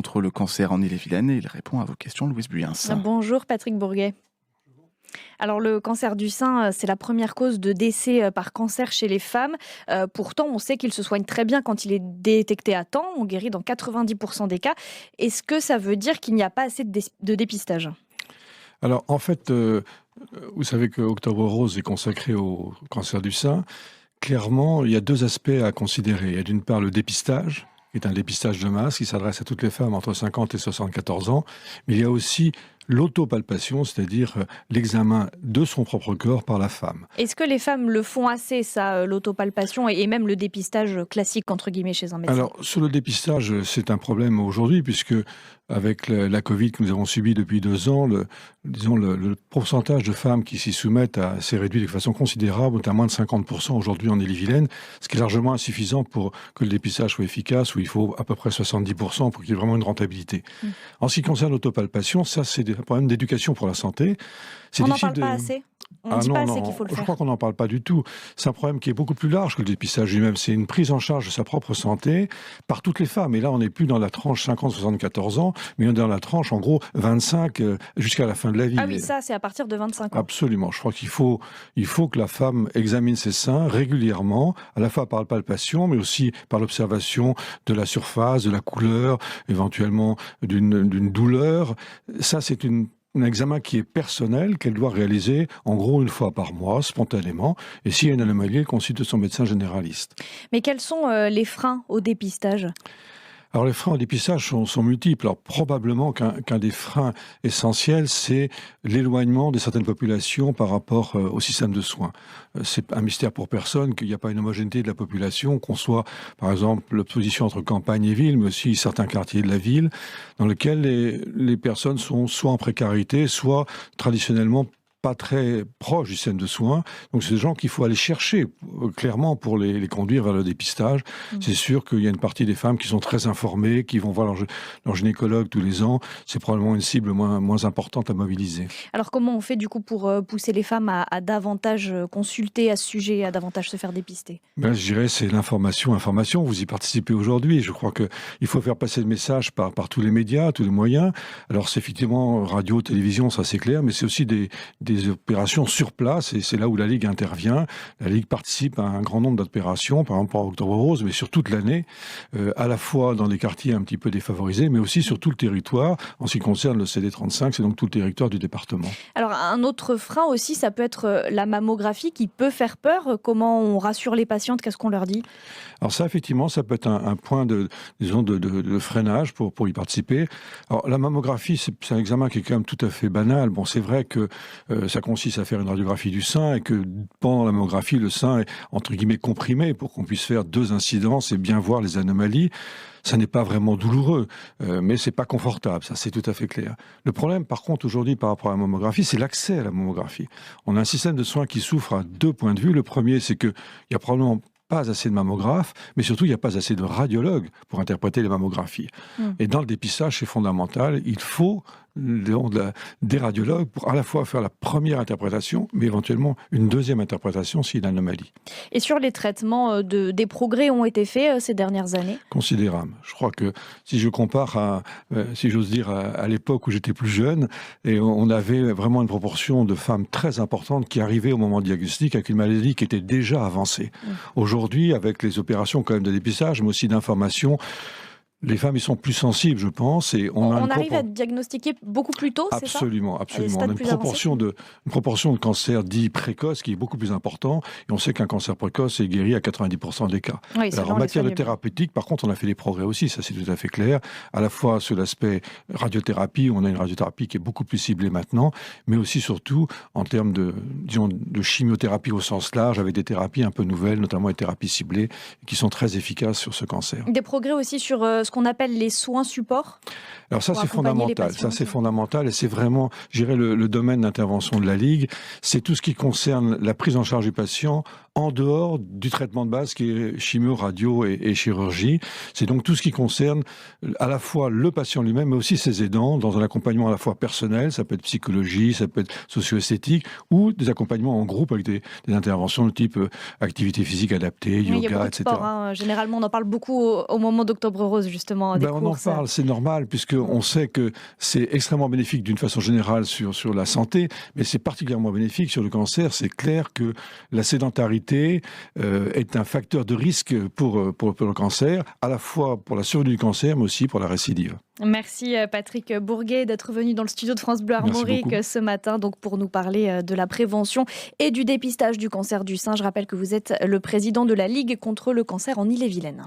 contre le cancer en Ille-et-Vilaine et il répond à vos questions, Louise Buyens. Bonjour Patrick Bourguet. Alors le cancer du sein, c'est la première cause de décès par cancer chez les femmes. Pourtant, on sait qu'il se soigne très bien quand il est détecté à temps. On guérit dans 90% des cas. Est-ce que ça veut dire qu'il n'y a pas assez de dépistage ? Alors en fait, vous savez que Octobre Rose est consacré au cancer du sein. Clairement, il y a deux aspects à considérer. Il y a d'une part le dépistage, qui est un dépistage de masse qui s'adresse à toutes les femmes entre 50 et 74 ans. Mais il y a aussi l'autopalpation, c'est-à-dire l'examen de son propre corps par la femme. Est-ce que les femmes le font assez, ça, l'autopalpation et même le dépistage classique, entre guillemets, chez un médecin ? Alors, sur le dépistage, c'est un problème aujourd'hui, puisque avec la Covid que nous avons subie depuis 2 ans, le pourcentage de femmes qui s'y soumettent s'est réduit de façon considérable, on est à moins de 50% aujourd'hui en Ille-et-Vilaine, ce qui est largement insuffisant pour que le dépistage soit efficace, où il faut à peu près 70% pour qu'il y ait vraiment une rentabilité. En ce qui concerne l'autopalpation, ça c'est un problème d'éducation pour la santé. On n'en parle pas assez ? On ne dit pas assez qu'il faut le faire. Je crois qu'on n'en parle pas du tout. C'est un problème qui est beaucoup plus large que le dépistage lui-même. C'est une prise en charge de sa propre santé par toutes les femmes. Et là, on n'est plus dans la tranche 50-74 ans, mais on est dans la tranche, en gros, 25 jusqu'à la fin de la vie. Ah oui, ça, c'est à partir de 25 ans. Absolument. Je crois qu'il faut que la femme examine ses seins régulièrement, à la fois par la palpation, mais aussi par l'observation de la surface, de la couleur, éventuellement d'une douleur. Ça, c'est un examen qui est personnel, qu'elle doit réaliser en gros une fois par mois, spontanément. Et s'il y a une anomalie, elle consulte son médecin généraliste. Mais quels sont les freins au dépistage ? Alors les freins au dépistage sont multiples. Alors probablement qu'un des freins essentiels, c'est l'éloignement de certaines populations par rapport au système de soins. C'est un mystère pour personne qu'il n'y a pas une homogénéité de la population, qu'on soit par exemple l'opposition entre campagne et ville, mais aussi certains quartiers de la ville, dans lesquels les personnes sont soit en précarité, soit traditionnellement pas très proches du système de soins. Donc c'est des gens qu'il faut aller chercher clairement pour les conduire vers le dépistage. C'est sûr qu'il y a une partie des femmes qui sont très informées, qui vont voir leur gynécologue tous les ans. C'est probablement une cible moins importante à mobiliser. Alors comment on fait du coup pour pousser les femmes à davantage consulter à ce sujet, à davantage se faire dépister ? Je dirais c'est l'information. Vous y participez aujourd'hui. Je crois qu'il faut faire passer le message par tous les médias, tous les moyens. Alors c'est effectivement radio, télévision, ça c'est clair, mais c'est aussi des opérations sur place, et c'est là où la Ligue intervient. La Ligue participe à un grand nombre d'opérations, par exemple pour Octobre Rose, mais sur toute l'année, à la fois dans des quartiers un petit peu défavorisés, mais aussi sur tout le territoire. En ce qui concerne le CD35, c'est donc tout le territoire du département. Alors un autre frein aussi, ça peut être la mammographie qui peut faire peur. Comment on rassure les patientes ? Qu'est-ce qu'on leur dit ? Alors ça, effectivement, ça peut être un point de freinage pour y participer. Alors la mammographie, c'est un examen qui est quand même tout à fait banal. Bon, c'est vrai que ça consiste à faire une radiographie du sein et que pendant la mammographie, le sein est entre guillemets comprimé pour qu'on puisse faire 2 incidences et bien voir les anomalies. Ça n'est pas vraiment douloureux, mais c'est pas confortable, ça c'est tout à fait clair. Le problème par contre aujourd'hui par rapport à la mammographie, c'est l'accès à la mammographie. On a un système de soins qui souffre à 2 points de vue. Le premier, c'est qu'il y a probablement pas assez de mammographes, mais surtout il n'y a pas assez de radiologues pour interpréter les mammographies. Et dans le dépistage, c'est fondamental, il faut des radiologues pour à la fois faire la première interprétation, mais éventuellement une deuxième interprétation s'il y a une anomalie. Et sur les traitements, des progrès ont été faits ces dernières années ? Considérable. Je crois que si je compare si j'ose dire, à l'époque où j'étais plus jeune, et on avait vraiment une proportion de femmes très importante qui arrivaient au moment du diagnostic avec une maladie qui était déjà avancée. Aujourd'hui, avec les opérations quand même de dépistage, mais aussi d'information, les femmes, ils sont plus sensibles, je pense. Et on arrive à diagnostiquer beaucoup plus tôt, c'est ça ? Absolument. On a une proportion de cancer dit précoce qui est beaucoup plus important. Et on sait qu'un cancer précoce est guéri à 90% des cas. Oui, alors, en matière de thérapeutique, par contre, on a fait des progrès aussi, ça c'est tout à fait clair. À la fois sur l'aspect radiothérapie, on a une radiothérapie qui est beaucoup plus ciblée maintenant, mais aussi surtout en termes de chimiothérapie au sens large, avec des thérapies un peu nouvelles, notamment les thérapies ciblées, qui sont très efficaces sur ce cancer. Des progrès aussi sur ce qu'on appelle les soins supports. Alors ça, c'est fondamental. Ça, c'est fondamental et c'est vraiment, je dirais, le domaine d'intervention de la Ligue. C'est tout ce qui concerne la prise en charge du patient en dehors du traitement de base qui est chimio, radio et chirurgie. C'est donc tout ce qui concerne à la fois le patient lui-même, mais aussi ses aidants, dans un accompagnement à la fois personnel, ça peut être psychologie, ça peut être socio-esthétique, ou des accompagnements en groupe avec des interventions de type activité physique adaptée, yoga, etc. Il y a beaucoup de sport, hein. Généralement, on en parle beaucoup au moment d'Octobre Rose, justement. justement des On en courses. parle, c'est normal, puisqu'on sait que c'est extrêmement bénéfique d'une façon générale sur la santé, mais c'est particulièrement bénéfique sur le cancer. C'est clair que la sédentarité est un facteur de risque pour le cancer, à la fois pour la survenue du cancer, mais aussi pour la récidive. Merci Patrick Bourguet d'être venu dans le studio de France Bleu Armorique ce matin donc pour nous parler de la prévention et du dépistage du cancer du sein. Je rappelle que vous êtes le président de la Ligue contre le cancer en Ille-et-Vilaine.